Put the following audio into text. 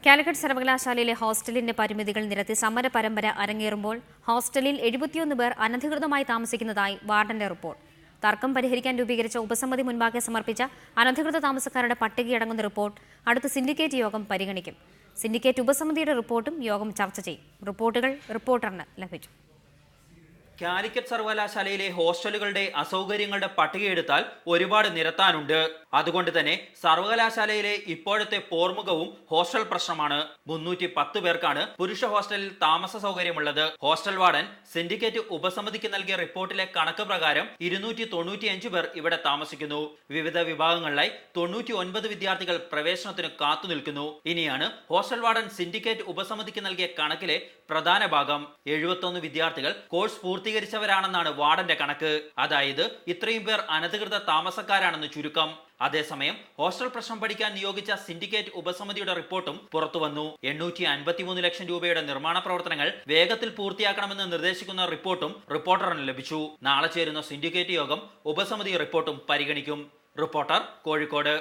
കാലിക്കറ്റ് സർവകലാശാലയിലെ ഹോസ്റ്റലിന്റെ പരിമിതികൾ നിരത്തി സമര പരമ്പര അരങ്ങേറുമ്പോൾ ഹോസ്റ്റലിൽ 71 പേർ അനധികൃതമായി താമസിക്കുന്നതായി വാർഡന്റെ റിപ്പോർട്ട്. തർക്കം പരിഹരിക്കാൻ രൂപീകരിച്ച ഉപസമിതി മുൻപാകെ സമർപ്പിച്ച അനധികൃത താമസക്കാരുടെ പട്ടികയടങ്ങുന്ന റിപ്പോർട്ട് അടുത്ത സിൻഡിക്കേറ്റ് യോഗം പരിഗണിക്കും. സിൻഡിക്കേറ്റ് ഉപസമിതിയുടെ റിപ്പോർട്ടും യോഗം ചർച്ച ചെയ്യും. റിപ്പോർട്ടുകൾ റിപ്പോർട്ടറിന് ലഭിച്ചു. കാലിക്കറ്റ് സർവകലാശാലയിലെ ഹോസ്റ്റലുകളുടെ അസൗകര്യങ്ങളുടെ പട്ടികയെടുത്താൽ ഒരുപാട് നിരത്താനുണ്ട്. അതുകൊണ്ട് തന്നെ സർവകലാശാലയിലെ ഇപ്പോഴത്തെ പോർമുഖവും ഹോസ്റ്റൽ പ്രശ്നമാണ്. 310 പേർക്കാണ് പുരുഷ ഹോസ്റ്റലിൽ താമസ സൗകര്യമുള്ളത്. ഹോസ്റ്റൽ വാർഡൻ സിൻഡിക്കേറ്റ് ഉപസമിതിക്ക് നൽകിയ റിപ്പോർട്ടിലെ കണക്ക് പ്രകാരം 295 പേർ ഇവിടെ താമസിക്കുന്നു. വിവിധ വിഭാഗങ്ങളിലായി 99 വിദ്യാർത്ഥികൾ പ്രവേശനത്തിന് കാത്തു നിൽക്കുന്നു. ഇനിയാണ് ഹോസ്റ്റൽ വാർഡൻ സിൻഡിക്കേറ്റ് ഉപസമിതിക്ക് നൽകിയ കണക്കിലെ പ്രധാന ഭാഗം. 71 വിദ്യാർത്ഥികൾ കോഴ്സ് പൂർത്തീകരിച്ചവരാണെന്നാണ് വാർഡന്റെ കണക്ക്. അതായത് ഇത്രയും പേർ അനധികൃത താമസക്കാരാണെന്ന് ചുരുക്കം. അതേസമയം ഹോസ്റ്റൽ പ്രശ്നം പഠിക്കാൻ നിയോഗിച്ച സിൻഡിക്കേറ്റ് ഉപസമിതിയുടെ റിപ്പോർട്ടും പുറത്തുവന്നു. 853 ലക്ഷം രൂപയുടെ നിർമ്മാണ പ്രവർത്തനങ്ങൾ വേഗത്തിൽ പൂർത്തിയാക്കണമെന്ന് നിർദ്ദേശിക്കുന്ന റിപ്പോർട്ടും റിപ്പോർട്ടറിന് ലഭിച്ചു. നാളെ ചേരുന്ന സിൻഡിക്കേറ്റ് യോഗം ഉപസമിതി റിപ്പോർട്ടും പരിഗണിക്കും. റിപ്പോർട്ടർ, കോഴിക്കോട്.